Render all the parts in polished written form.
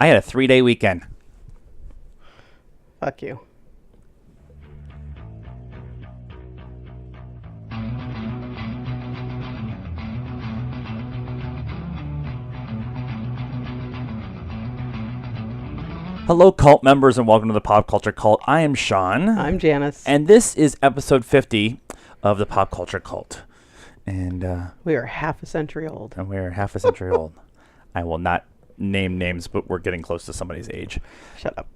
I had a 3-day weekend. Fuck you. Hello, cult members, and welcome to the Pop Culture Cult. I am Sean. I'm Janice. And this is episode 50 of the Pop Culture Cult. And we are half a century old. And we're half a century old. I will not name names, but we're getting close to somebody's age. Shut up.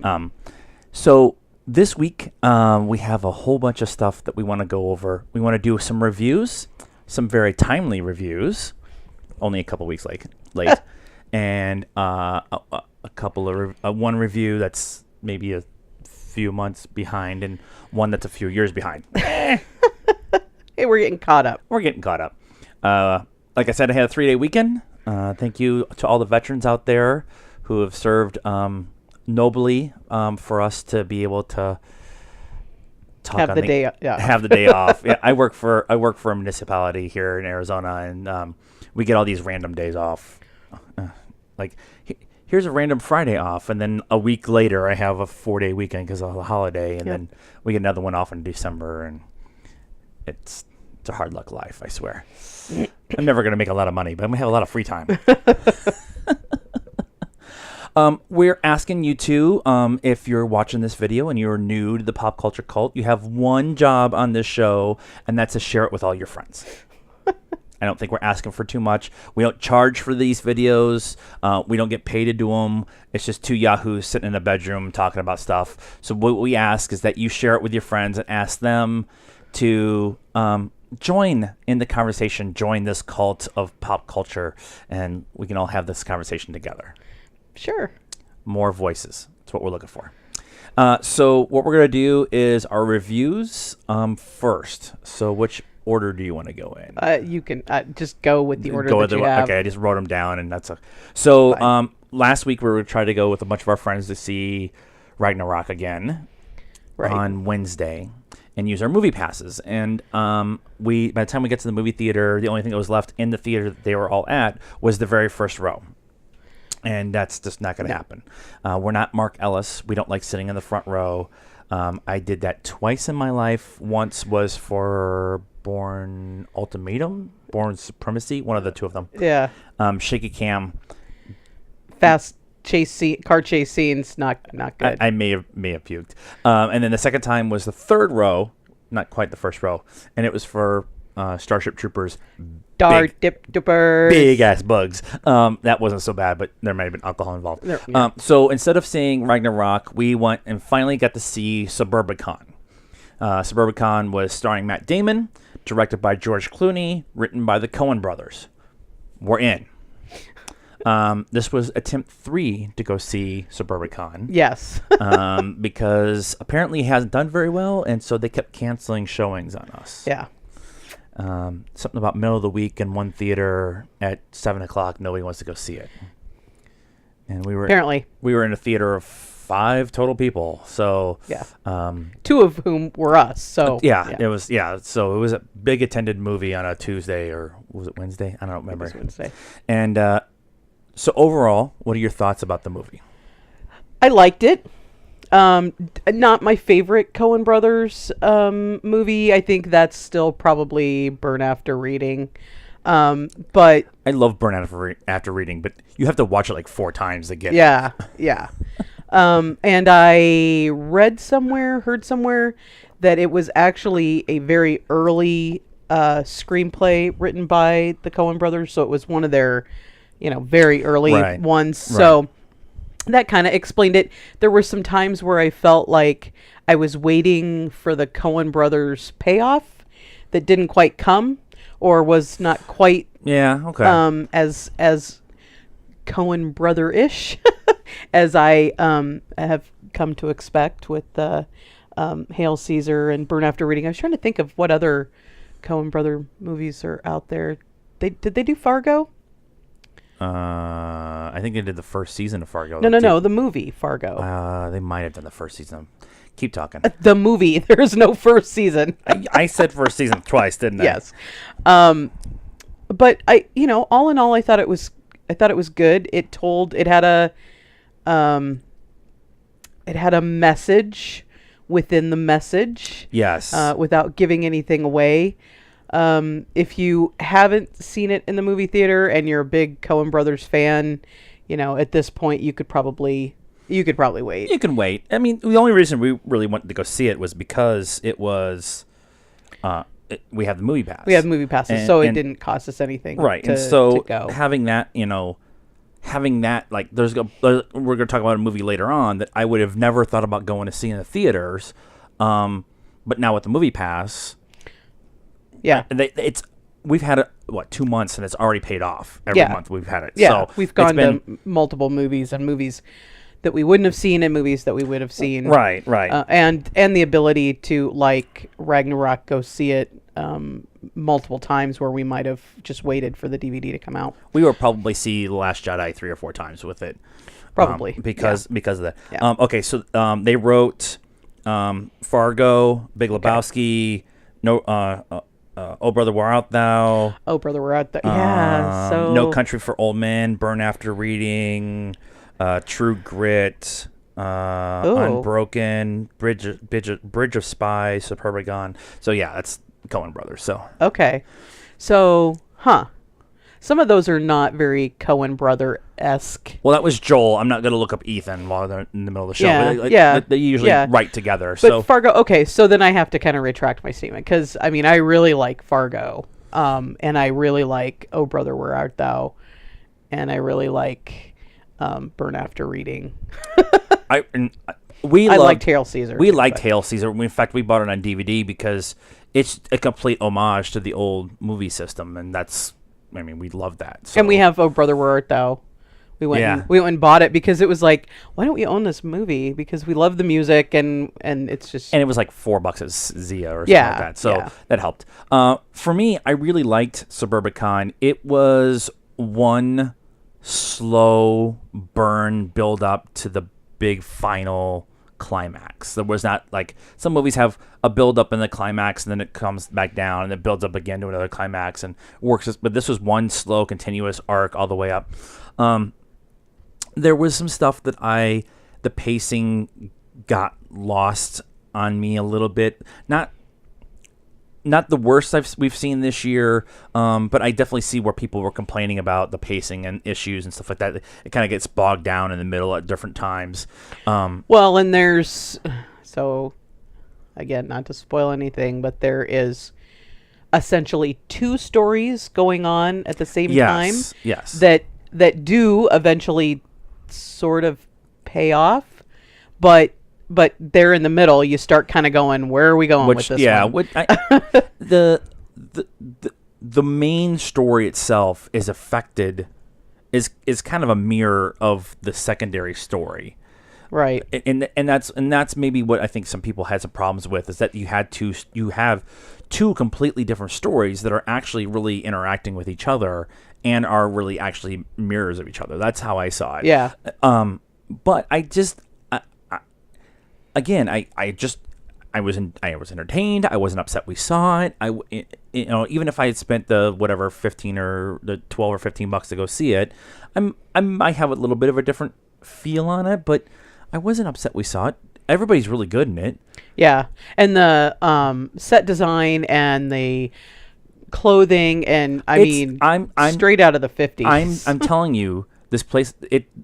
So this week, we have a whole bunch of stuff that we want to go over. We want to do some reviews, some very timely reviews, only a couple weeks late, and a couple of one review that's maybe a few months behind, and one that's a few years behind. Hey, we're getting caught up. Like I said, I had a 3-day weekend. Thank you to all the veterans out there who have served nobly for us to be able to have the day off. Yeah, I work for a municipality here in Arizona, and we get all these random days off. Here's a random Friday off, and then a week later I have a 4-day weekend because of the holiday, and then we get another one off in December, and it's a hard luck life, I swear. I'm never going to make a lot of money, but I'm going to have a lot of free time. We're asking you to, if you're watching this video and you're new to the Pop Culture Cult, you have one job on this show, and that's to share it with all your friends. I don't think we're asking for too much. We don't charge for these videos. We don't get paid to do them. It's just two yahoos sitting in a bedroom talking about stuff. So what we ask is that you share it with your friends and ask them to join in the conversation, join this cult of pop culture, and we can all have this conversation together. Sure. More voices. That's what we're looking for. So what we're going to do is our reviews first. So which order do you want to go in? You can just go with the order that you have. Okay, I just wrote them down, and that's so. Last week we were trying to go with a bunch of our friends to see Ragnarok again on Wednesday, and use our movie passes. And by the time we get to the movie theater, the only thing that was left in the theater that they were all at was the very first row. And that's just not going to happen. We're not Mark Ellis. We don't like sitting in the front row. I did that twice in my life. Once was for Bourne Ultimatum, Bourne Supremacy, one of the two of them. Yeah. Shaky cam. Fast car chase scenes, not good. I may have puked. And then the second time was the third row, not quite the first row, and it was for Starship Troopers. Big ass bugs. That wasn't so bad, but there might have been alcohol involved. So instead of seeing Ragnarok, we went and finally got to see Suburbicon. Suburbicon was starring Matt Damon, directed by George Clooney, written by the Coen brothers. We're in. This was attempt 3 to go see Suburbicon. Yes. Because apparently it hasn't done very well, and so they kept canceling showings on us. Yeah. Something about middle of the week in one theater at 7 o'clock. Nobody wants to go see it. And we were in a theater of 5 total people. So yeah, 2 of whom were us. So it was So it was a big attended movie on a Tuesday, or was it Wednesday? I don't remember. It was Wednesday. And so overall, what are your thoughts about the movie? I liked it. Not my favorite Coen Brothers movie. I think that's still probably Burn After Reading. But I love Burn After Reading, but you have to watch it like 4 times to get it. Yeah. And I heard somewhere that it was actually a very early screenplay written by the Coen Brothers, so it was one of their, very early ones. So that kind of explained it. There were some times where I felt like I was waiting for the Coen Brothers payoff that didn't quite come, or was not quite as Coen Brother-ish as I have come to expect with Hail Caesar and Burn After Reading. I was trying to think of what other Coen Brother movies are out there. Did they do Fargo? I think they did the first season of Fargo. No, the movie Fargo. They might have done the first season. Keep talking. The movie. There's no first season. I said first season twice, didn't I? Yes. But all in all, I thought it was good. It had It had a message within the message. Yes. Without giving anything away. If you haven't seen it in the movie theater and you're a big Coen Brothers fan, at this point you could probably wait. You can wait. I mean, the only reason we really wanted to go see it was because it was, we have the movie pass. We have movie passes, so it didn't cost us anything. Right. And so having that, like, we're going to talk about a movie later on that I would have never thought about going to see in the theaters. But now with the movie pass, yeah, we've had it 2 months and it's already paid off every month we've had it. Yeah, so we've gone to multiple movies and movies that we wouldn't have seen and movies that we would have seen. Right. And the ability to, like Ragnarok, go see it multiple times where we might have just waited for the DVD to come out. We will probably see The Last Jedi 3 or 4 times with it. Probably. Because of that. Yeah. Okay, so they wrote Fargo, Big Lebowski, Oh Brother, Where Art Thou? Oh Brother, Where Art Thou? Yeah. No Country for Old Men, Burn After Reading, True Grit, Unbroken, Bridge of Spies, Superbicon. So yeah, that's Coen Brothers. So okay, so some of those are not very Coen Brother-esque. Well, that was Joel. I'm not going to look up Ethan while they're in the middle of the show. Yeah, they usually write together. But so Fargo, okay, so then I have to kind of retract my statement because, I mean, I really like Fargo, and I really like Oh Brother, Where Art Thou, and I really like Burn After Reading. I liked Hail Caesar. We liked Hail Caesar. In fact, we bought it on DVD because it's a complete homage to the old movie system, and we love that. So. And we have Oh Brother, Where Art Thou. We went and bought it because it was like, why don't we own this movie? Because we love the music and it's just... And it was like $4 at Zia or something like that. So that helped. For me, I really liked Suburbicon. It was one slow burn build up to the big final climax. There was not like some movies have a build up in the climax and then it comes back down and it builds up again to another climax and works. But this was one slow continuous arc all the way up. There was some stuff that the pacing got lost on me a little bit. Not the worst we've seen this year, but I definitely see where people were complaining about the pacing and issues and stuff like that. It kind of gets bogged down in the middle at different times. Well, and there's... So, again, not to spoil anything, but there is essentially 2 stories going on at the same time. Yes. That do eventually sort of pay off, but they're in the middle. You start kind of going, where are we going with this one? The main story itself is affected, is kind of a mirror of the secondary story. Right. And that's maybe what I think some people had some problems with, is that you have 2 completely different stories that are actually really interacting with each other and are really actually mirrors of each other. That's how I saw it. Yeah. But I just again, I was entertained. I wasn't upset we saw it. Even if I had spent the whatever 15 or the 12 or 15 bucks to go see it, I might have a little bit of a different feel on it, but I wasn't upset we saw it. Everybody's really good in it. Yeah. And the set design and the clothing and I'm straight out of the 50s. I'm telling you, this place,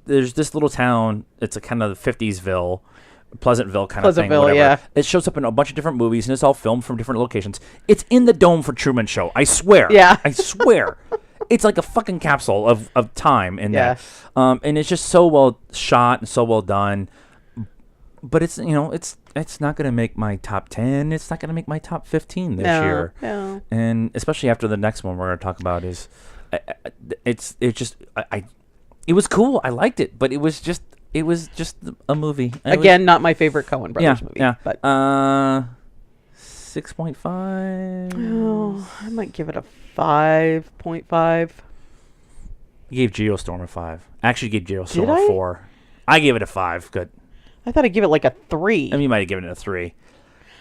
there's this little town, it's a kind of the 50s-ville, Pleasantville kind of thing, whatever. Yeah. It shows up in a bunch of different movies, and it's all filmed from different locations. It's in the Dome for Truman Show. I swear. Yeah. I swear. It's like a fucking capsule of time in there. And it's just so well shot and so well done. But it's not going to make my top 10. It's not going to make my top 15 this year. No. And especially after the next one we're going to talk about is, it was cool. I liked it, but it was just a movie. Again, not my favorite Coen Brothers movie. Yeah. But 6.5. Oh, I might give it a 5.5. You gave Geostorm a 5. Actually, gave Geostorm Did a I? 4. I gave it a 5. Good. I thought I'd give it like a 3. I mean, you might have given it a 3.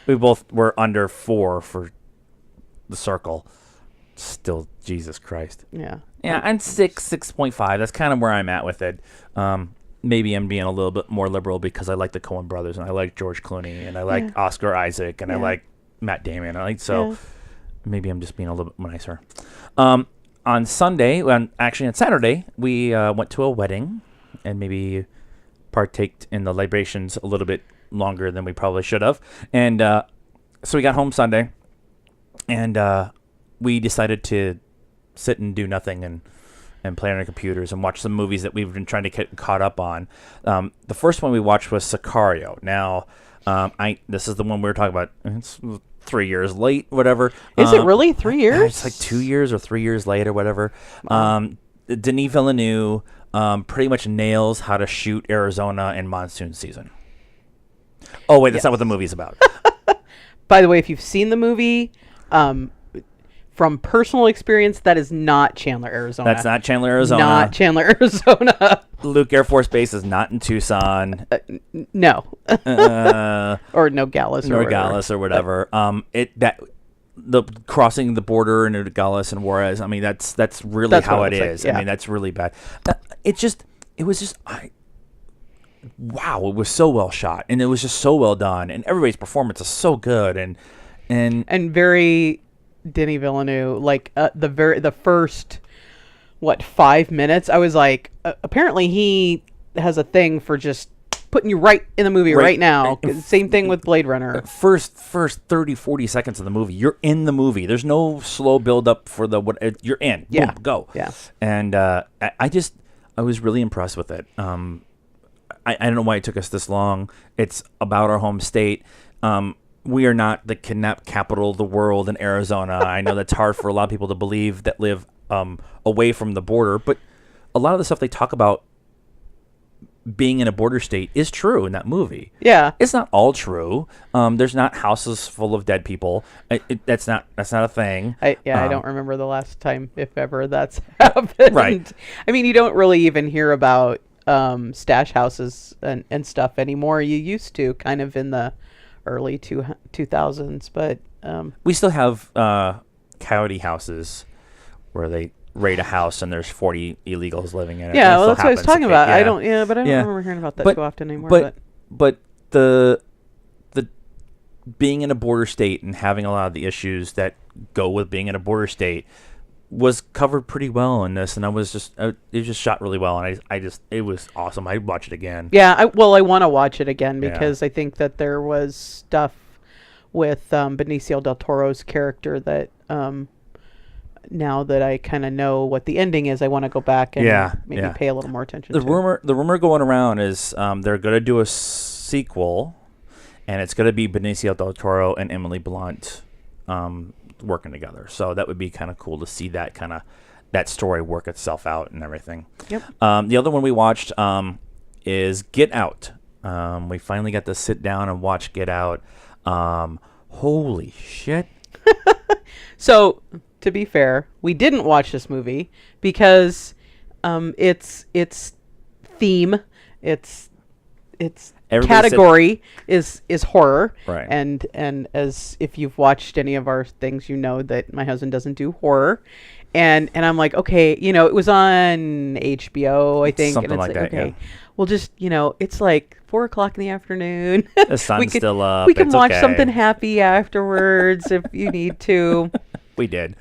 We both were under 4 for The Circle. Still, Jesus Christ. Yeah. Yeah, and 6.5. That's kind of where I'm at with it. maybe I'm being a little bit more liberal because I like the Coen brothers and I like George Clooney and I like Oscar Isaac and I like Matt Damon. Maybe I'm just being a little bit nicer. On Sunday, actually on Saturday, we went to a wedding and maybe partaked in the libations a little bit longer than we probably should have. And so we got home Sunday and we decided to sit and do nothing and play on our computers and watch some movies that we've been trying to get caught up on. The first one we watched was Sicario. Now, this is the one we were talking about. It's 3 years late, whatever. Is it really 3 years? It's like 2 years or 3 years late or whatever. Denis Villeneuve pretty much nails how to shoot Arizona in monsoon season. Oh, wait, that's not what the movie's about. By the way, if you've seen the movie, from personal experience, that is not Chandler, Arizona. That's not Chandler, Arizona. Not Chandler, Arizona. Luke Air Force Base is not in Tucson. No. Or Nogales or whatever. The crossing the border in Nogales and Juarez. I mean, that's really how it is. I mean, that's really bad. Wow, it was so well shot and it was just so well done and everybody's performance is so good and very Denis Villeneuve. Like the first 5 minutes, I was like, apparently he has a thing for just putting you right in the movie right now. Same thing with Blade Runner. First 30, 40 seconds of the movie, you're in the movie. There's no slow build up for you're in. Yeah. Boom, go. Yeah. And I was really impressed with it. I don't know why it took us this long. It's about our home state. We are not the kidnap capital of the world in Arizona. I know that's hard for a lot of people to believe that live away from the border, but a lot of the stuff they talk about being in a border state is true in that movie. Yeah, it's not all true. There's not houses full of dead people. That's not a thing. I don't remember the last time, if ever, that's happened. Right. I mean, you don't really even hear about stash houses and stuff anymore. You used to, kind of in the early 2000s, but we still have coyote houses where they raid a house and there's 40 illegals living in it. Yeah, well, that's what I was talking about. I don't remember hearing about that too often anymore. But the being in a border state and having a lot of the issues that go with being in a border state was covered pretty well in this, and it was just shot really well, and it was awesome. I'd watch it again. Yeah, I want to watch it again because I think that there was stuff with Benicio del Toro's character that now that I kind of know what the ending is, I want to go back and maybe pay a little more attention. The rumor going around is they're going to do a sequel, and it's going to be Benicio del Toro and Emily Blunt working together. So that would be kind of cool to see that story work itself out and everything. Yep. The other one we watched is Get Out. We finally got to sit down and watch Get Out. Holy shit. So, to be fair, we didn't watch this movie because its theme, its category is horror, right? And as if you've watched any of our things, you know that my husband doesn't do horror, and I'm like, okay, it was on HBO, I think, something and it's like that. Okay, yeah. Well, just it's like 4:00 in the afternoon. The sun's still up. We can watch okay. something happy afterwards if you need to. We did.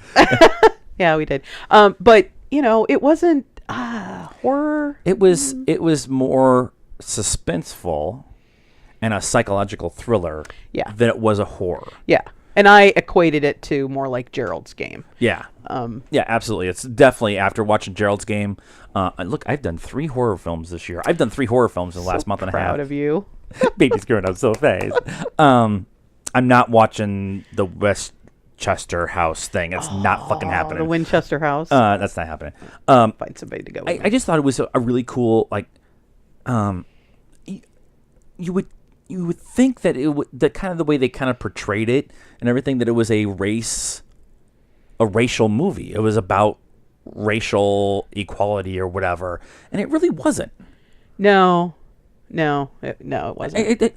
Yeah, we did. But it wasn't horror. It was more suspenseful and a psychological thriller than it was a horror. Yeah. And I equated it to more like Gerald's Game. Yeah. Yeah, absolutely. It's definitely after watching Gerald's Game. Look, I've done 3 horror films this year. I've done 3 horror films in the last month and a half. Proud of you. Baby's growing up so fast. I'm not watching the Westchester House thing. It's not fucking happening. The Winchester House. That's not happening. Find somebody to go with. I just thought it was a really cool, like, you would think that that kind of the way they kind of portrayed it and everything, that it was a racial movie. It was about racial equality or whatever, and it really wasn't. No, it wasn't.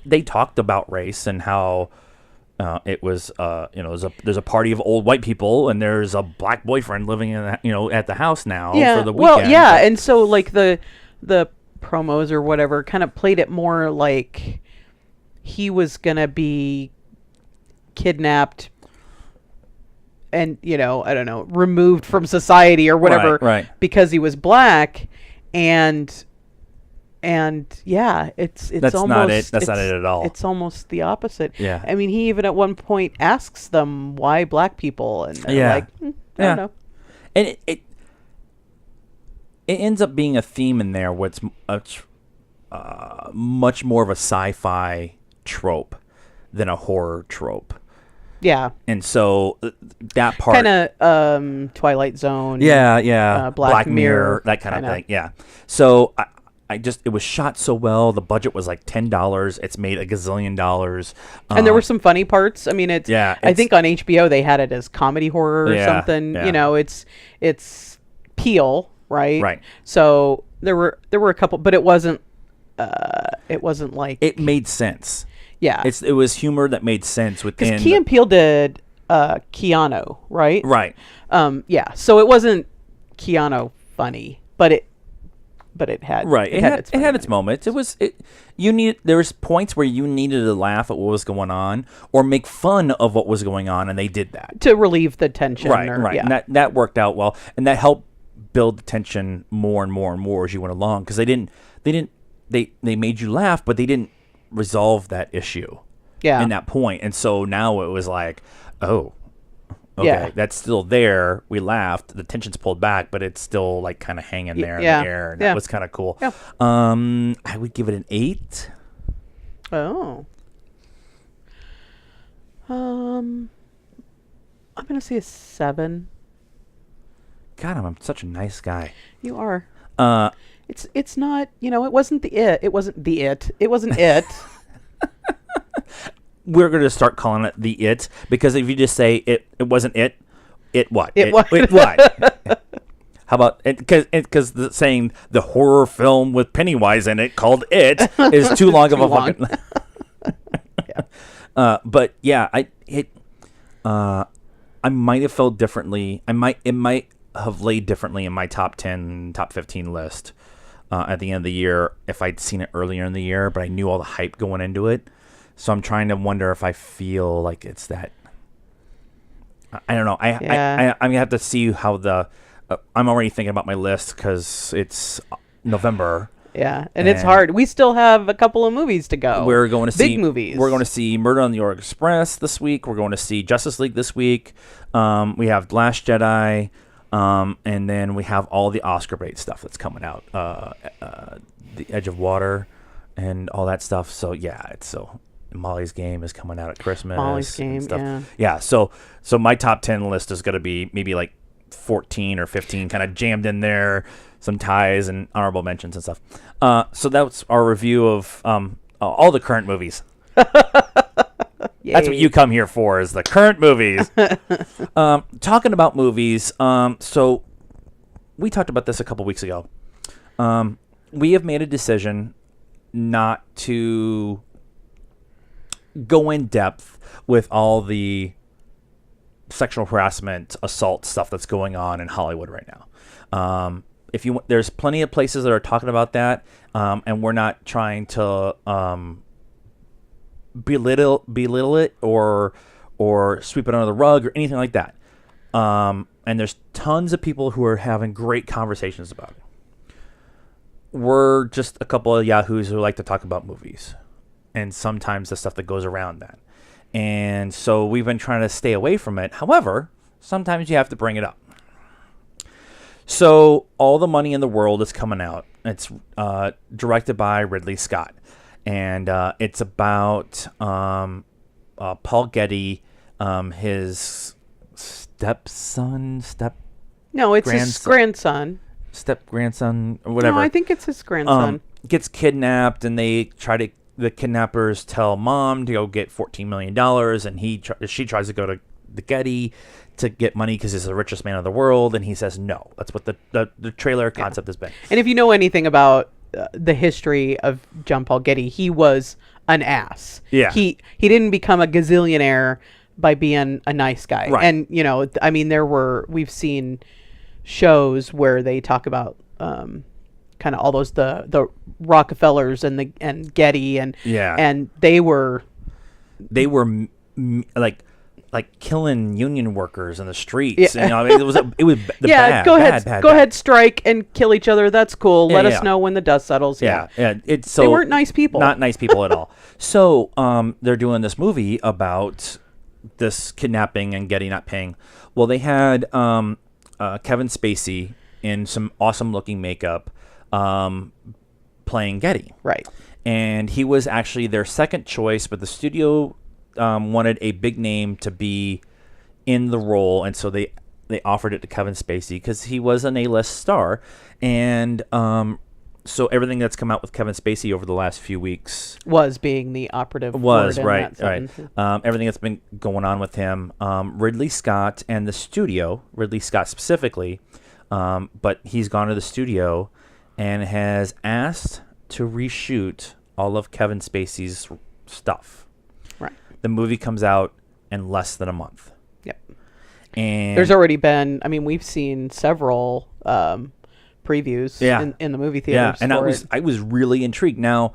They talked about race and how it was, there's a party of old white people and there's a black boyfriend living in at the house now for the weekend. Well, yeah, and so like the promos or whatever kind of played it more like he was gonna be kidnapped and, you know, I don't know, removed from society or whatever, right. because he was black. And yeah, it's That's almost not it. That's not it at all. It's almost the opposite. Yeah. I mean, he even at one point asks them why black people, and they're Yeah. like, I don't know. And it ends up being a theme in there what's much more of a sci-fi trope than a horror trope. Yeah. And so that part kind of Twilight Zone. Yeah. Black Mirror, that kind kinda. of thing. Yeah. So it was shot so well. The budget was like $10. It's made a gazillion dollars. And there were some funny parts. I mean, I think on HBO they had it as comedy horror or something. Yeah. You know, it's Peel, right? Right. So there were a couple, but it wasn't like it made sense. Yeah. It was humor that made sense within. Because Key and Peele did Keanu, right? Right. Yeah. So it wasn't Keanu funny, but it had It had its moments. There was points where you needed to laugh at what was going on or make fun of what was going on, and they did that to relieve the tension. Right. Yeah. And that worked out well, and that helped build the tension more and more and more as you went along, because they made you laugh, but they didn't resolve that issue. Yeah. In that point, and so now it was like, oh. Okay, that's still there. We laughed. The tension's pulled back, but it's still like kind of hanging there in the air. And that was kind of cool. Yeah. I would give it an 8. Oh. I'm gonna say a 7. God, I'm such a nice guy. You are. It's not. You know, it wasn't it. It wasn't it. We're going to start calling it the It, because if you just say it wasn't it what? It what? It what? How about it? Because saying the horror film with Pennywise in it called It is too long of a fucking. Yeah. But yeah, I might have felt differently. It might have laid differently in my top 10, top 15 list at the end of the year if I'd seen it earlier in the year, but I knew all the hype going into it. So I'm trying to wonder if I feel like it's that. I don't know. I'm gonna have to see how I'm already thinking about my list because it's November. Yeah, and it's hard. We still have a couple of movies to go. We're going to see big movies. We're going to see Murder on the Orient Express this week. We're going to see Justice League this week. We have Last Jedi, and then we have all the Oscar bait stuff that's coming out. The Edge of Water, and all that stuff. So yeah, Molly's Game is coming out at Christmas. Molly's Game, stuff. yeah. Yeah, so my top 10 list is going to be maybe like 14 or 15 kind of jammed in there, some ties and honorable mentions and stuff. So that's our review of all the current movies. That's what you come here for, is the current movies. Talking about movies, so we talked about this a couple weeks ago. We have made a decision not to go in depth with all the sexual harassment, assault stuff that's going on in Hollywood right now. There's plenty of places that are talking about that, and we're not trying to belittle it or sweep it under the rug or anything like that. And there's tons of people who are having great conversations about it. We're just a couple of yahoos who like to talk about movies, and sometimes the stuff that goes around that. And so we've been trying to stay away from it. However, sometimes you have to bring it up. So All the Money in the World is coming out. It's directed by Ridley Scott. And it's about Paul Getty, his stepson, No, it's his grandson. Step-grandson, or whatever. No, I think it's his grandson. Gets kidnapped, and the kidnappers tell mom to go get $14 million, and she tries to go to the Getty to get money because he's the richest man in the world, and he says no. That's what the trailer concept has been. And if you know anything about the history of John Paul Getty, he was an ass. Yeah. He didn't become a gazillionaire by being a nice guy. Right. And, you know, I mean, we've seen shows where they talk about kind kind of all those the Rockefellers and Getty and Yeah. and they were like killing union workers in the streets. Yeah. And, it was the bad, go bad, ahead, bad, go bad. ahead, strike and kill each other. That's cool. Yeah, Let yeah. us know when the dust settles. Yeah, It's They weren't nice people. Not nice people at all. So they're doing this movie about this kidnapping and Getty not paying. Well, they had Kevin Spacey in some awesome looking makeup playing Getty. Right. And he was actually their second choice, but the studio wanted a big name to be in the role, and so they offered it to Kevin Spacey because he was an A-list star. And so everything that's come out with Kevin Spacey over the last few weeks Was being the operative was word in right. that sentence. Everything that's been going on with him, Ridley Scott and the studio, Ridley Scott specifically, but he's gone to the studio and has asked to reshoot all of Kevin Spacey's stuff. Right. The movie comes out in less than a month. Yep. And There's already been. I mean, we've seen several previews in the movie theaters. And for I was really intrigued. Now,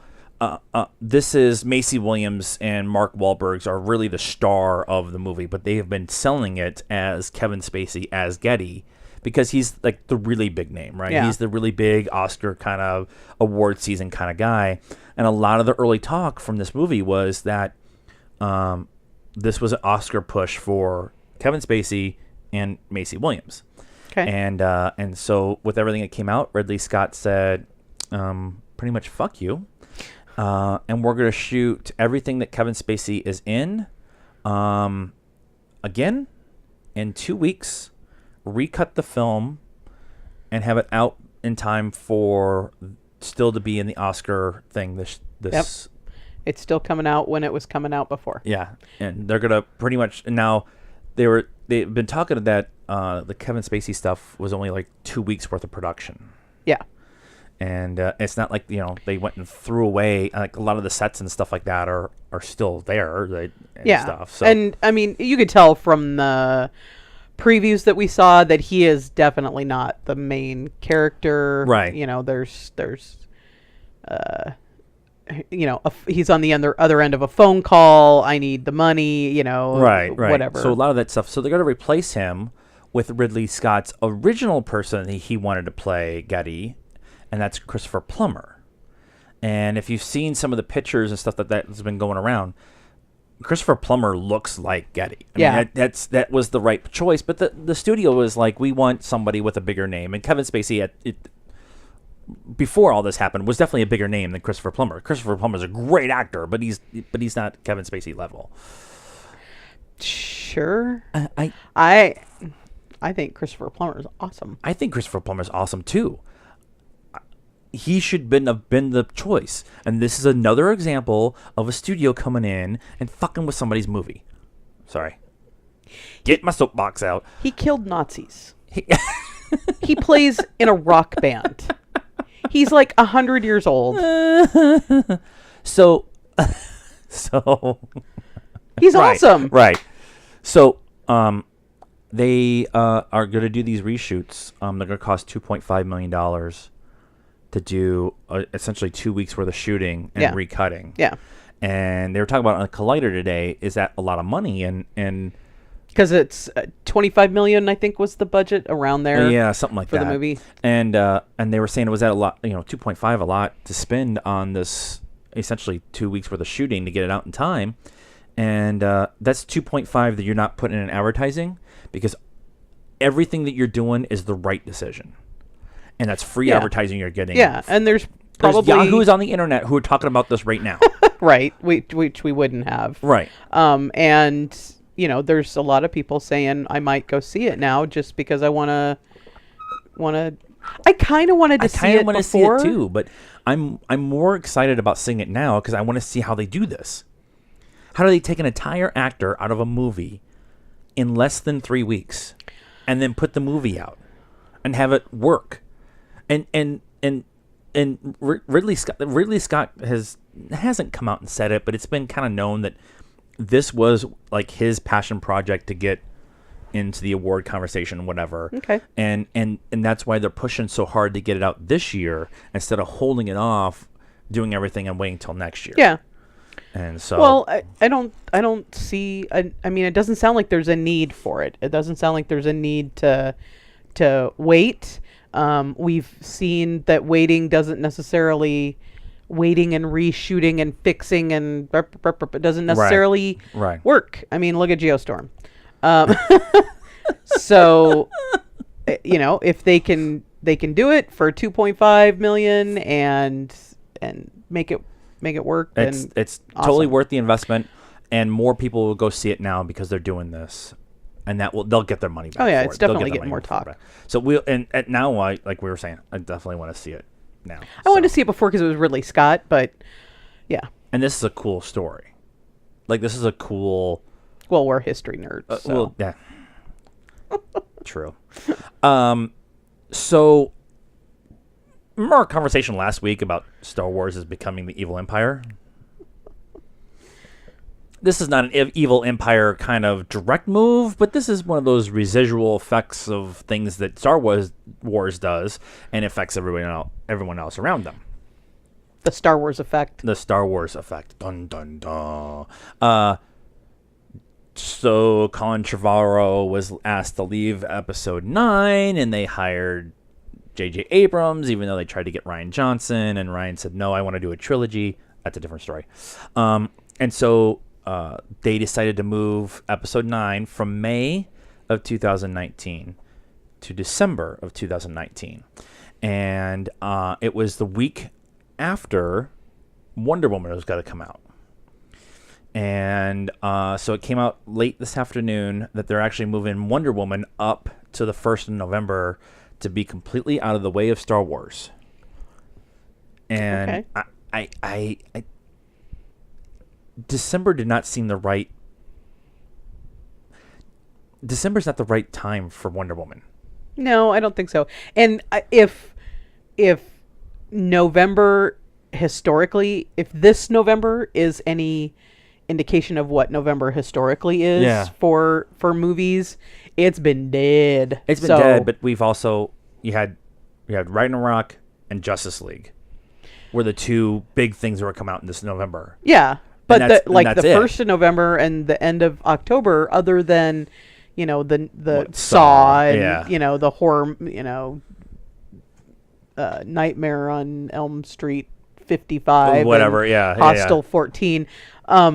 this is Macy Williams and Mark Wahlberg's are really the star of the movie, but they have been selling it as Kevin Spacey as Getty because he's like the really big name, right? Yeah. He's the really big Oscar kind of award season kind of guy. And a lot of the early talk from this movie was that this was an Oscar push for Kevin Spacey and Macy Williams. Okay. And so with everything that came out, Ridley Scott said, pretty much fuck you. And we're going to shoot everything that Kevin Spacey is in again in 2 weeks, recut the film, and have it out in time for still to be in the Oscar thing this Yep. It's still coming out when it was coming out before. Yeah, and they're gonna pretty much now. They've been talking that the Kevin Spacey stuff was only like 2 weeks worth of production. Yeah. And it's not like they went and threw away like a lot of the sets and stuff like that are still there. And stuff. So. And I mean, you could tell from the previews that we saw that he is definitely not the main character. Right. There's he's on the other end of a phone call. I need the money, right, whatever. So a lot of that stuff. So they're going to replace him with Ridley Scott's original person that he wanted to play Getty, and that's Christopher Plummer. And if you've seen some of the pictures and stuff that's been going around, Christopher Plummer looks like Getty. I mean, that was the right choice. But the studio was like, we want somebody with a bigger name, and Kevin Spacey before all this happened was definitely a bigger name than Christopher Plummer. Christopher Plummer's a great actor, but he's not Kevin Spacey level. Sure. I think Christopher Plummer is awesome. I think Christopher Plummer's awesome too. He should have been the choice. And this is another example of a studio coming in and fucking with somebody's movie. Sorry. Get my soapbox out. He killed Nazis. He plays in a rock band. He's like 100 years old. So he's awesome. Right. So they are going to do these reshoots. They're going to cost $2.5 million to do essentially 2 weeks worth of shooting and recutting. Yeah. And they were talking about on Collider today, is that a lot of money? And because it's 25 million, I think, was the budget around there. Yeah, something like for that the movie. And they were saying it was at a lot, 2.5 a lot to spend on this essentially 2 weeks worth of shooting to get it out in time. And that's 2.5 that you're not putting in advertising because everything that you're doing is the right decision. And that's free advertising you're getting. Yeah, and there's probably Yahoos on the internet who are talking about this right now. Right, which we wouldn't have. Right. And there's a lot of people saying I might go see it now just because I want to. I kind of wanted to see it before. See it too, but I'm more excited about seeing it now because I want to see how they do this. How do they take an entire actor out of a movie in less than 3 weeks, and then put the movie out and have it work? And Ridley Scott hasn't come out and said it, but it's been kind of known that this was like his passion project to get into the award conversation, whatever. Okay. And that's why they're pushing so hard to get it out this year instead of holding it off, doing everything and waiting till next year. Yeah. And so, well, I don't see. I mean, it doesn't sound like there's a need for it. It doesn't sound like there's a need to wait. We've seen that waiting doesn't necessarily waiting and reshooting and fixing and it doesn't necessarily work. I mean, look at Geostorm. So, if they can do it for 2.5 million and make it work, then it's awesome. Totally worth the investment, and more people will go see it now because they're doing this, and they'll get their money back. Oh yeah, for it's it. They'll definitely get getting more talk. So now, like we were saying, I definitely want to see it now. I wanted to see it before because it was Ridley Scott, but yeah. And this is a cool story. Like, this is a cool. Well, we're history nerds. So. Well, yeah. True. So, remember our conversation last week about Star Wars is becoming the evil empire? This is not an evil empire kind of direct move, but this is one of those residual effects of things that Star Wars does, and affects everyone else around them. The Star Wars effect. The Star Wars effect. Dun, dun, dun. So Colin Trevorrow was asked to leave Episode 9, and they hired J.J. Abrams, even though they tried to get Rian Johnson, and Ryan said, no, I want to do a trilogy. That's a different story. And so they decided to move Episode 9 from May of 2019 to December of 2019. And it was the week after Wonder Woman was going to come out. And so it came out late this afternoon that they're actually moving Wonder Woman up to the 1st of November to be completely out of the way of Star Wars. And okay. I December did not seem the right. December's not the right time for Wonder Woman. No, I don't think so. And if November historically, if this November is any indication of what November historically is for movies, it's been dead. It's been dead, but we've also you had Ragnarok and Justice League were the two big things that were come out in this November. Yeah, but the 1st it. of November and the end of October, other than the Saw and the horror, Nightmare on Elm Street 55, whatever, Hostel 14. I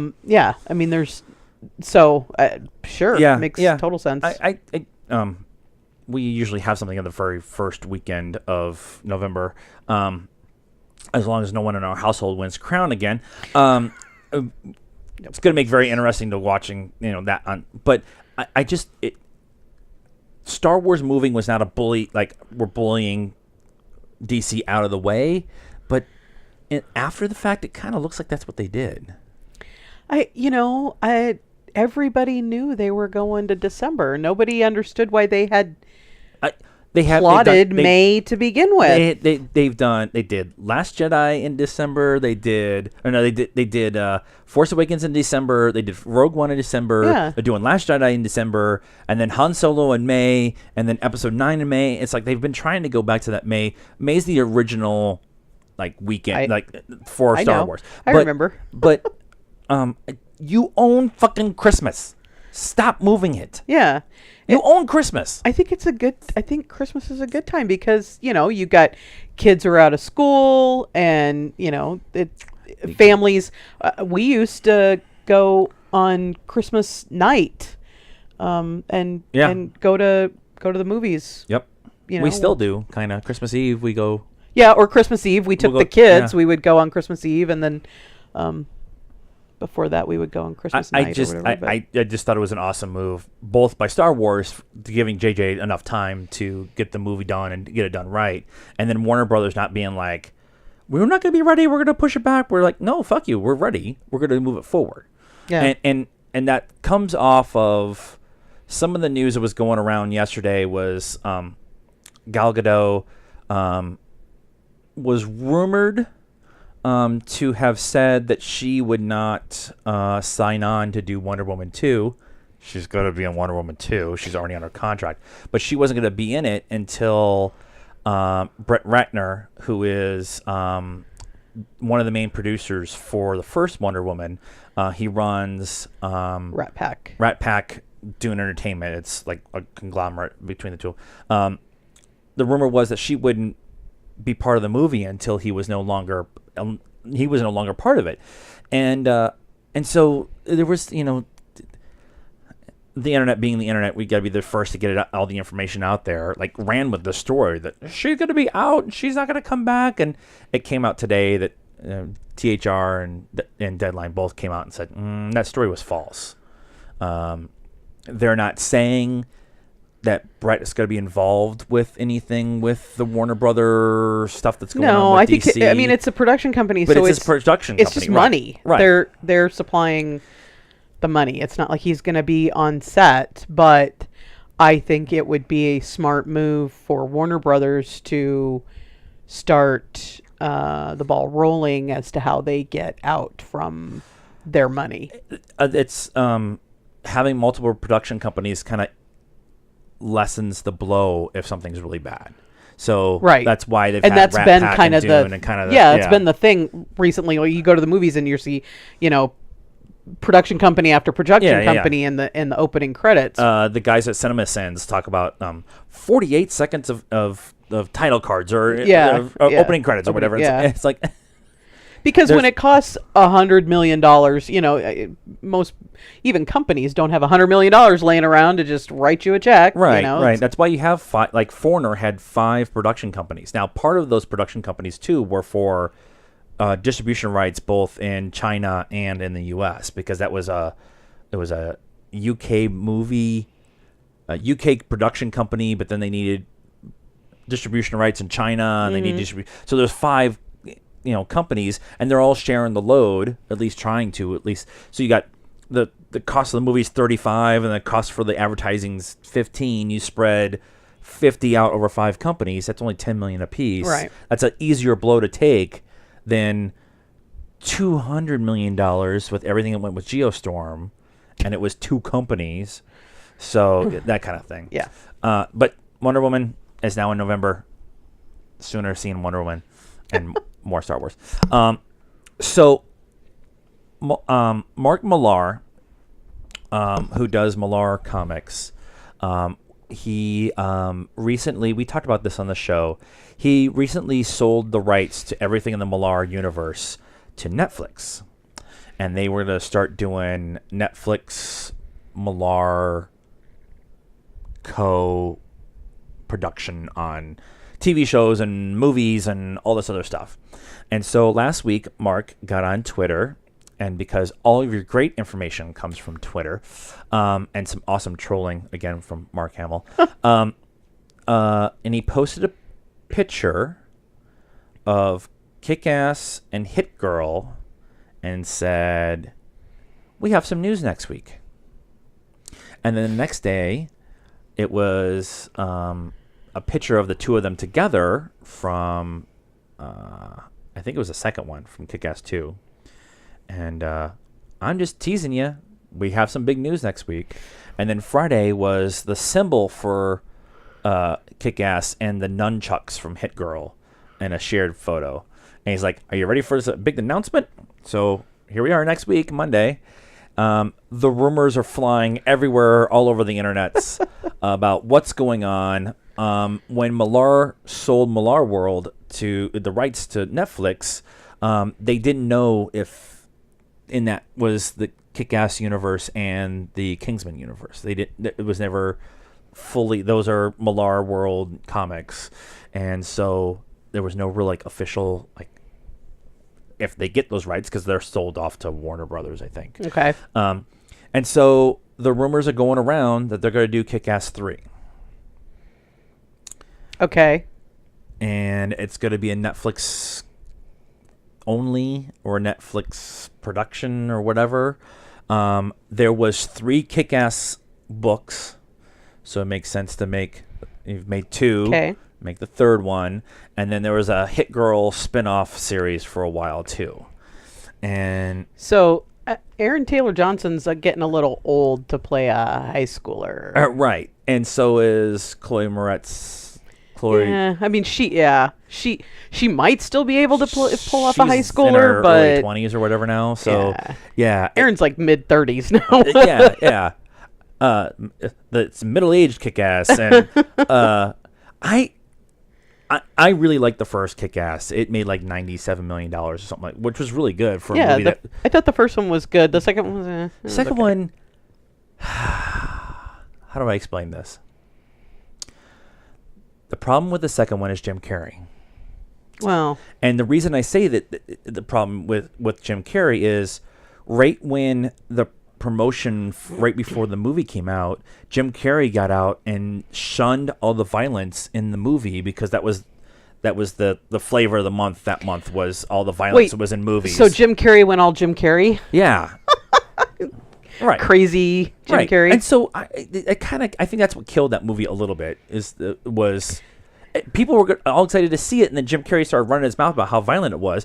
mean, there's sure, makes total sense. We usually have something on the very first weekend of November, as long as no one in our household wins Crown again. It's going to make very interesting to watching, that on. But I just Star Wars moving was not a bully, like we're bullying DC out of the way, but after the fact, it kind of looks like that's what they did. Everybody knew they were going to December. Nobody understood why they had plotted May to begin with. They did Last Jedi in December. They did Force Awakens in December. They did Rogue One in December. Yeah. They're doing Last Jedi in December, and then Han Solo in May, and then Episode 9 in May. It's like they've been trying to go back to that May. May's the original weekend for Star Wars. I remember. But you own fucking Christmas. Stop moving it. Yeah. You own Christmas. I think Christmas is a good time because, you got kids are out of school and, families. We used to go on Christmas night and go to the movies. Yep. We still do, kind of. Christmas Eve, we go. Yeah, or Christmas Eve. We took the kids. Yeah. We would go on Christmas Eve, and then before that, we would go on Christmas night. I just thought it was an awesome move, both by Star Wars, giving JJ enough time to get the movie done and get it done right, and then Warner Brothers not being like, we're not going to be ready, we're going to push it back. We're like, no, fuck you, we're ready. We're going to move it forward. Yeah. And that comes off of some of the news that was going around yesterday was Gal Gadot was rumored to have said that she would not sign on to do Wonder Woman 2. she's going to be in Wonder Woman 2. She's already under contract. But she wasn't going to be in it until Brett Ratner, who is one of the main producers for the first Wonder Woman. He runs Rat Pack. Rat Pack Dune Entertainment. It's like a conglomerate between the two. The rumor was that she wouldn't be part of the movie until he was no longer part of it, and so there was, the internet being the internet, we got to be the first to get all the information out there. Like, ran with the story that she's going to be out and she's not going to come back, and it came out today that THR and Deadline both came out and said that story was false. They're not saying that Brett is going to be involved with anything with the Warner Brother stuff that's going on with I DC. think it's a production company, But so it's a production company. It's just money. Right. They're supplying the money. It's not like he's going to be on set, but I think it would be a smart move for Warner Brothers to start the ball rolling as to how they get out from their money. It's having multiple production companies kind of lessens the blow if something's really bad. So that's why they've had that's Rat been Pack kind and of Dune the and kind of it's been the thing recently. You go to the movies and you see, production company after production company in the opening credits. The guys at Cinema Sins talk about 48 seconds of title cards or opening credits or whatever. It's like because when it costs $100 million, most even companies don't have $100 million laying around to just write you a check. Right. That's why you have five. Like Foreigner had 5 production companies. Now, part of those production companies too were for distribution rights both in China and in the U.S. because it was a UK movie, a UK production company, but then they needed distribution rights in China and they need distribution. So there's 5 companies, and they're all sharing the load, at least trying to, at least. So you got the cost of the movie is 35, and the cost for the advertising's 15. You spread 50 out over 5 companies. That's only $10 million a piece. Right. That's an easier blow to take than $200 million with everything that went with Geostorm, and it was 2 companies. So that kind of thing. Yeah. But Wonder Woman is now in November. Sooner seeing Wonder Woman and more Star Wars. So Mark Millar, who does Millar Comics, he recently, we talked about this on the show, he recently sold the rights to everything in the Millar universe to Netflix. And they were going to start doing Netflix Millar co-production on TV shows and movies and all this other stuff. And so last week, Mark got on Twitter, and because all of your great information comes from Twitter, and some awesome trolling, again, from Mark Hamill, and he posted a picture of Kick-Ass and Hit Girl and said, "We have some news next week." And then the next day, it was a picture of the two of them together from, I think it was the second one from Kick-Ass 2. And I'm just teasing you. We have some big news next week. And then Friday was the symbol for Kick-Ass and the nunchucks from Hit Girl in a shared photo. And he's like, "Are you ready for this big announcement?" So here we are next week, Monday. The rumors are flying everywhere, all over the internets about what's going on. When Millar sold Millar World to the rights to Netflix, they didn't know if in that was the Kick-Ass universe and the Kingsman universe. They didn't. It was never fully. Those are Millar World comics, and so there was no real official if they get those rights because they're sold off to Warner Brothers, I think. Okay. And so the rumors are going around that they're going to do Kick-Ass 3. Okay. And it's going to be a Netflix only or Netflix production or whatever. There was 3 Kick-Ass books, so it makes sense to you've made 2. Okay. Make the 3rd one. And then there was a Hit Girl spin-off series for a while too. And so Aaron Taylor Johnson's getting a little old to play a high schooler. Right, and so is Chloe Moretz. Yeah, I mean she might still be able to pull off a high She's schooler, in her but early 20s or whatever now. So yeah, Aaron's like mid-30s now. yeah. It's middle-aged Kick-Ass, and I really liked the first Kick-Ass. It made like $97 million or something, which was really good for a movie. I thought the first one was good. The second one was Second okay. one, how do I explain this? The problem with the second one is Jim Carrey. Well, And the reason I say that the problem with Jim Carrey is right when the promotion right before the movie came out, Jim Carrey got out and shunned all the violence in the movie because that was the flavor of the month. That month was all the violence that was in movies. So Jim Carrey went all Jim Carrey? Yeah. Right. Crazy Jim Right. Carrey. And so I think that's what killed that movie a little bit people were all excited to see it, and then Jim Carrey started running his mouth about how violent it was.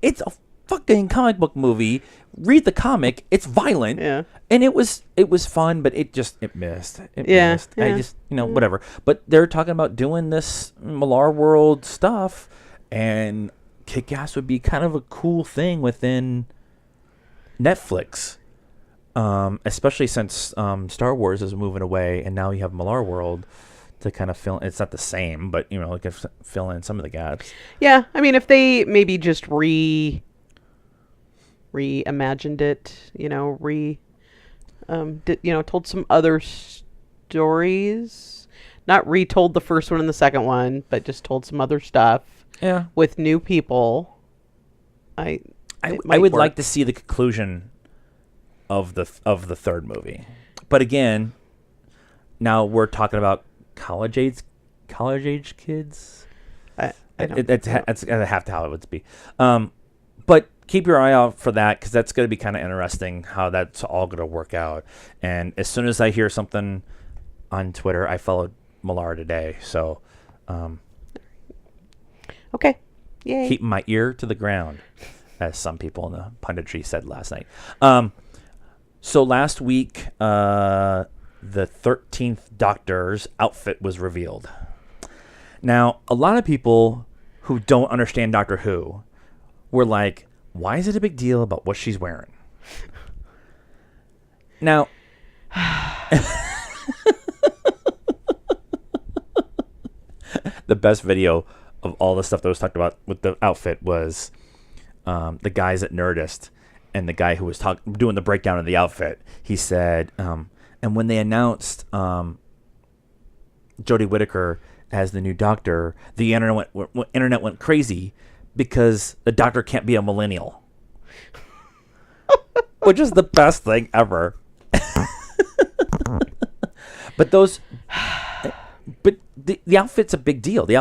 It's a fucking comic book movie. Read the comic. It's violent. Yeah. And it was fun, but it missed. It Yeah, missed. yeah. I just, whatever. But they're talking about doing this Millar World stuff, and Kick-Ass would be kind of a cool thing within Netflix. Especially since Star Wars is moving away, and now you have Millar World to kind of fill. It's not the same, but it can fill in some of the gaps. Yeah, I mean, if they maybe just reimagined it, told some other stories, not retold the first one and the second one, but just told some other stuff. Yeah, with new people. I would like to see the conclusion of the third movie, but again, now we're talking about college age kids. I don't. That's have to how it would be. But keep your eye out for that, because that's going to be kind of interesting how that's all going to work out. And as soon as I hear something on Twitter, I followed Millar today, so okay, yay. keep my ear to the ground, as some people in the punditry said last night. So last week, the 13th Doctor's outfit was revealed. Now, a lot of people who don't understand Doctor Who were like, why is it a big deal about what she's wearing? Now, the best video of all the stuff that was talked about with the outfit was the guys at Nerdist, and the guy who was doing the breakdown of the outfit. He said, and when they announced Jodie Whittaker as the new Doctor, the internet went crazy because the Doctor can't be a millennial, which is the best thing ever. But the outfit's a big deal. The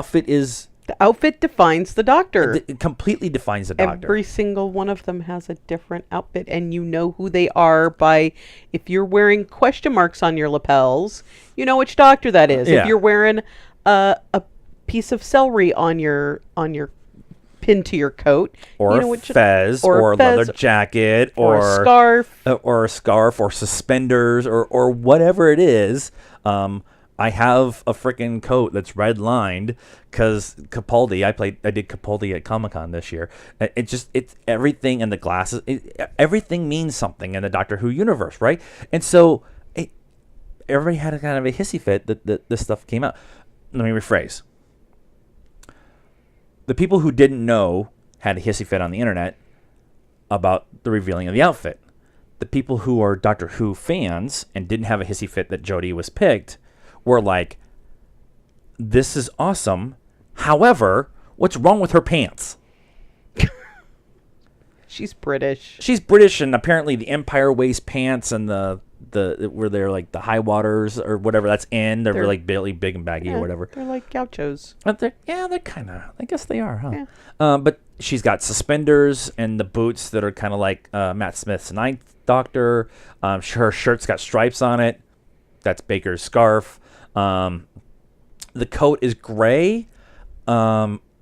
outfit defines the Doctor. It completely defines the Doctor. Every single one of them has a different outfit, and you know who they are by, if you're wearing question marks on your lapels, you know which Doctor that is. Yeah. If you're wearing a piece of celery on your pin to your coat, or you know a fez, or a leather jacket, or a scarf, or suspenders, or whatever it is. I have a freaking coat that's red lined because Capaldi. I did Capaldi at Comic-Con this year. It's everything, and the glasses. Everything means something in the Doctor Who universe, right? And so everybody had a kind of a hissy fit that this stuff came out. Let me rephrase. The people who didn't know had a hissy fit on the internet about the revealing of the outfit. The people who are Doctor Who fans and didn't have a hissy fit that Jodie was picked were like, this is awesome. However, what's wrong with her pants? She's British. She's British, and apparently the Empire wears pants, and the where they're like the high waters or whatever that's in. They're like really big and baggy or whatever. They're like gauchos. But they're kind of. I guess they are, huh? Yeah. But she's got suspenders and the boots that are kind of like Matt Smith's Ninth Doctor. Her shirt's got stripes on it. That's Baker's scarf. The coat is gray.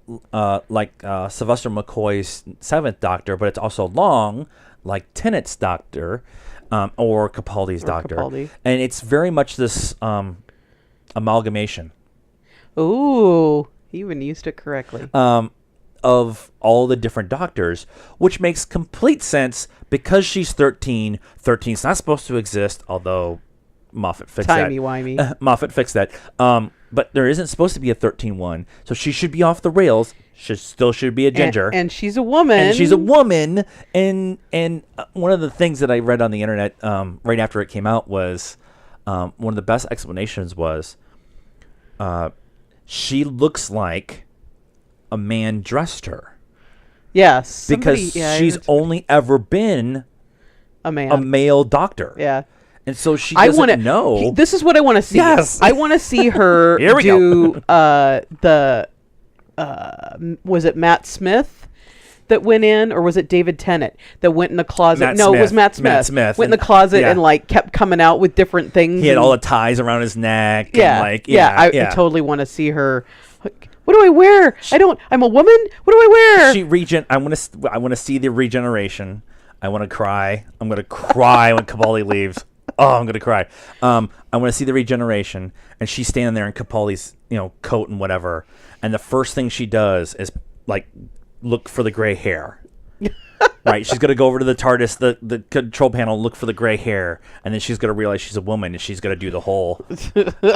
Sylvester McCoy's Seventh Doctor, but it's also long, like Tennant's Doctor, or Capaldi's Doctor, Capaldi. and it's very much this amalgamation. Ooh, he even used it correctly. Of all the different doctors, which makes complete sense because she's 13. 13's not supposed to exist, although Moffat fixed that. Timey-wimey. Moffat fixed that. But there isn't supposed to be a 13 one, so she should be off the rails. She still should be a ginger. And she's a woman. And she's a woman. And one of the things that I read on the internet right after it came out was one of the best explanations was she looks like a man dressed her. Yes. Because she's only ever been a man. A male doctor. Yeah. And so she doesn't know. This is what I want to see. Yes. I want to see her Here we do go. Was it Matt Smith that went in, or was it David Tennant that went in the closet? Matt no, Smith. it was Matt Smith. Matt Smith. Went in the closet Yeah. and like kept coming out with different things. He had all the ties around his neck. Yeah. And I totally want to see her. What do I wear? I'm a woman. What do I wear? I want to see the regeneration. I want to cry. I'm going to cry when Capaldi leaves. Oh, I'm going to cry. I want to see the regeneration, and she's standing there in Capaldi's, coat and whatever. And the first thing she does is like look for the gray hair. Right, she's gonna go over to the TARDIS, the control panel, look for the gray hair, and then she's gonna realize she's a woman, and she's gonna do the whole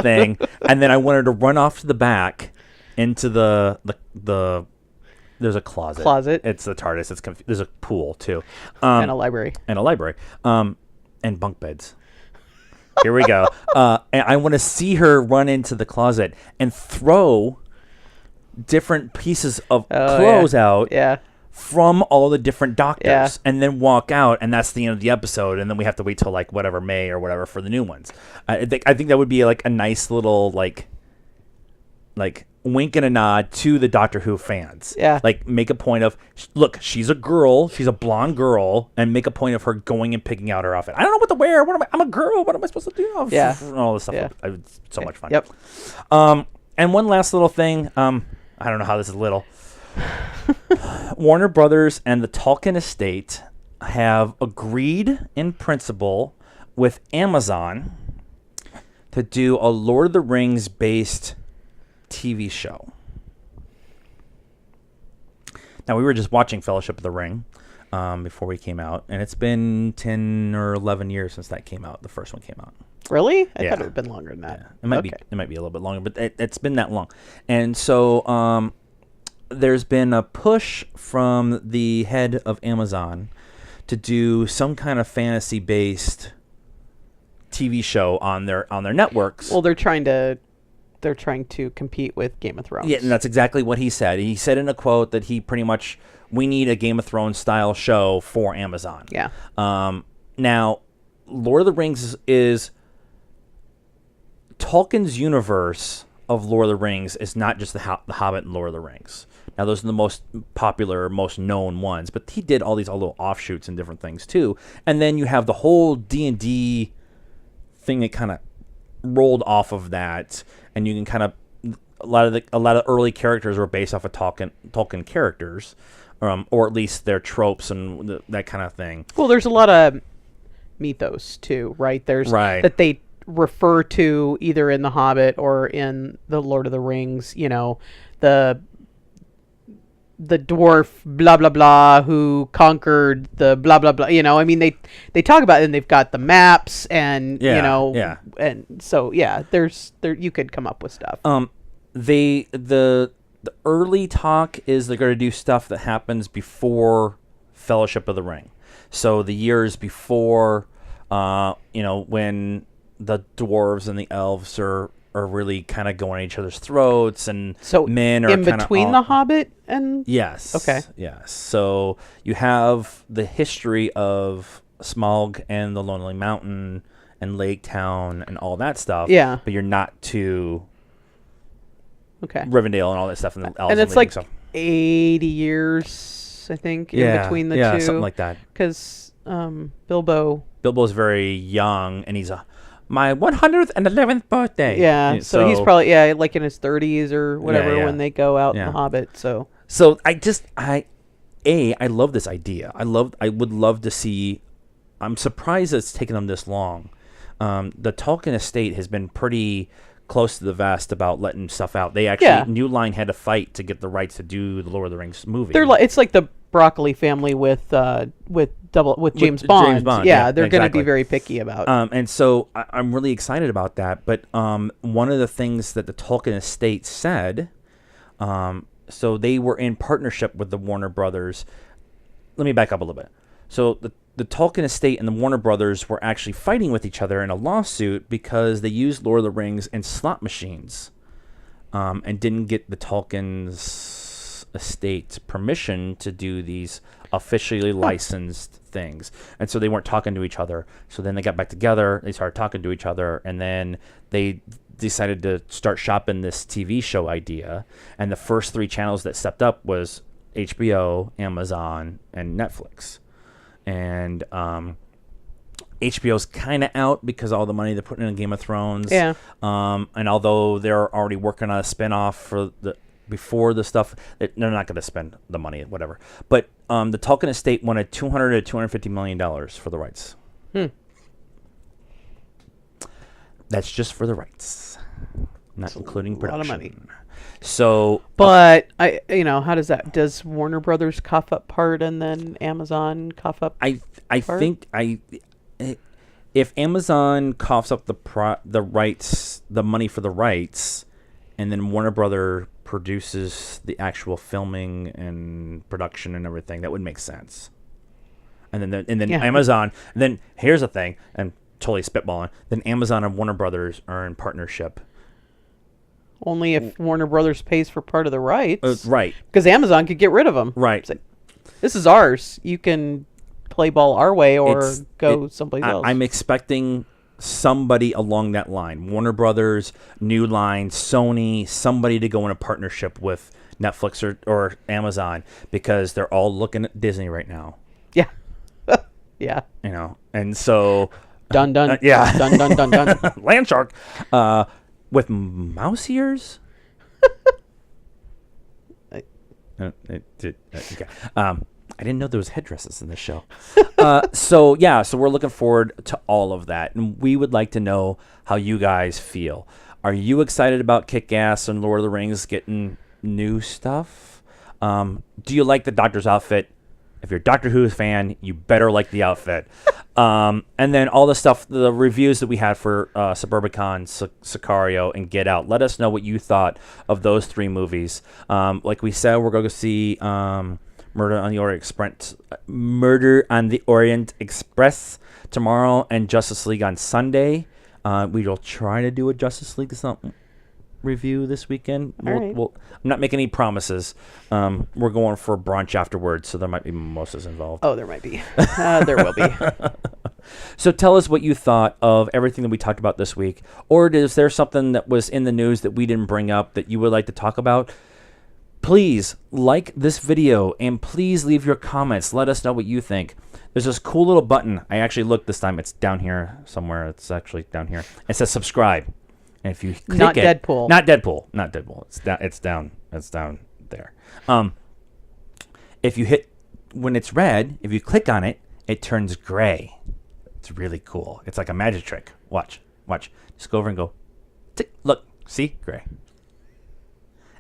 thing. And then I want her to run off to the back into the there's a closet. It's the TARDIS. There's a pool too, and a library. And bunk beds. Here we go. And I want to see her run into the closet and throw different pieces of clothes out. Yeah. From all the different doctors, Yeah. and then walk out, and that's the end of the episode, and then we have to wait till like whatever May or whatever for the new ones. I think that would be like a nice little like wink and a nod to the Doctor Who fans. Yeah. Like make a point of look, she's a girl, she's a blonde girl, and make a point of her going and picking out her outfit. I don't know what to wear. I'm a girl. What am I supposed to do? Yeah. And all this stuff. Yeah. It's so much fun. Yep. And one last little thing. I don't know how this is little. Warner Brothers and the Tolkien estate have agreed in principle with Amazon to do a Lord of the Rings based TV show. Now, we were just watching Fellowship of the Ring before we came out, and it's been 10 or 11 years since that came out. The first one came out. Really? I Yeah. thought it would have been longer than that. Yeah. It might be a little bit longer, but it's been that long. And so there's been a push from the head of Amazon to do some kind of fantasy-based TV show on their networks. Well, they're trying to compete with Game of Thrones. Yeah, and that's exactly what he said. He said in a quote that we need a Game of Thrones style show for Amazon. Yeah. Now, Lord of the Rings is Tolkien's universe of Lord of the Rings is not just the Hobbit and Lord of the Rings. Now, those are the most popular, most known ones, but he did all these little offshoots and different things too. And then you have the whole D&D thing that kind of rolled off of that, and you can kind of a lot of early characters were based off of Tolkien characters, or at least their tropes and that kind of thing. Well, there's a lot of mythos too, right? That they refer to either in The Hobbit or in the Lord of the Rings. The dwarf blah blah blah who conquered the blah blah blah. I mean they talk about it, and they've got the maps and and so there you could come up with stuff. The early talk is they're going to do stuff that happens before Fellowship of the Ring. So the years before, when the dwarves and the elves are really kind of going at each other's throats, and so men are in between the Hobbit and yes, okay, yes. So you have the history of Smaug and the Lonely Mountain and Lake Town and all that stuff. Yeah, but you're not to okay Rivendell and all that stuff, and it's like 80 years, I think, in between the two. Yeah, something like that. Because Bilbo's very young, and he's a my 111th birthday. Yeah, so he's probably like in his 30s or whatever when they go out in The Hobbit. So I love this idea. I would love to see. I'm surprised it's taken them this long. The Tolkien estate has been pretty close to the vest about letting stuff out. They actually New Line had to fight to get the rights to do the Lord of the Rings movie. It's like the Broccoli family with James Bond. Yeah, they're going to be very picky about. And so I'm really excited about that. But one of the things that the Tolkien estate said, so they were in partnership with the Warner Brothers. Let me back up a little bit. So the Tolkien estate and the Warner Brothers were actually fighting with each other in a lawsuit because they used Lord of the Rings in slot machines, and didn't get the Tolkien's estate permission to do these officially licensed things. And so they weren't talking to each other. So then they got back together, they started talking to each other, and then they decided to start shopping this TV show idea. And the first 3 channels that stepped up was HBO, Amazon, and Netflix. And HBO's kind of out because all the money they're putting in Game of Thrones. Yeah. And although they're already working on a spinoff before the stuff, they're not going to spend the money, whatever. But the Tolkien estate wanted $200 to $250 million for the rights. That's just for the rights, not including production. A lot of money. So, but how does Warner Brothers cough up part and then Amazon cough up? I think if Amazon coughs up the rights, the money for the rights, and then Warner Brother produces the actual filming and production and everything, that would make sense. And then Amazon. And then here's the thing, and totally spitballing. Then Amazon and Warner Brothers are in partnership. Only if Warner Brothers pays for part of the rights. Right. Because Amazon could get rid of them. Right. Like, this is ours. You can play ball our way or go someplace else. I'm expecting somebody along that line. Warner Brothers, New Line, Sony, somebody to go in a partnership with Netflix or Amazon, because they're all looking at Disney right now. Yeah. Yeah. And so... Dun, dun. Yeah. Dun, dun, dun, dun. Land shark. With mouse ears? Okay. I didn't know there was headdresses in this show. So we're looking forward to all of that. And we would like to know how you guys feel. Are you excited about Kick-Ass and Lord of the Rings getting new stuff? Do you like the Doctor's outfit? If you're a Doctor Who fan, you better like the outfit. And then all the stuff, the reviews that we had for Suburbicon, Sicario, and Get Out. Let us know what you thought of those 3 movies. Like we said, we're going to see Murder on the Orient Express tomorrow, and Justice League on Sunday. We will try to do a Justice League review this weekend. I'm not making any promises. We're going for brunch afterwards, so there might be mimosas involved. Oh, there might be. There will be. So tell us what you thought of everything that we talked about this week. Or is there something that was in the news that we didn't bring up that you would like to talk about? Please like this video and please leave your comments. Let us know what you think. There's this cool little button. I actually looked this time. It's down here somewhere. It's actually down here. It says subscribe. And if you click not Deadpool. Not Deadpool. It's down there. If you hit, when it's red, if you click on it, it turns gray. It's really cool. It's like a magic trick. Watch. Just go over and go, tick, look, see, gray.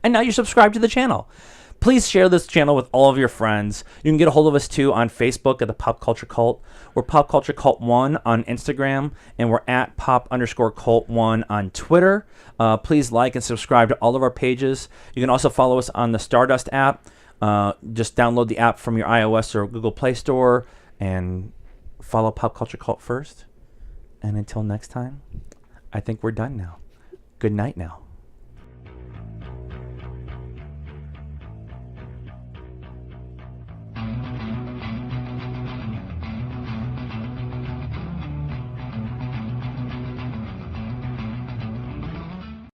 And now you're subscribed to the channel. Please share this channel with all of your friends. You can get a hold of us too on Facebook at the Pop Culture Cult. We're Pop Culture Cult 1 on Instagram, and we're at Pop_Cult 1 on Twitter. Please like and subscribe to all of our pages. You can also follow us on the Stardust app. Just download the app from your iOS or Google Play Store and follow Pop Culture Cult first. And until next time, I think we're done now. Good night now.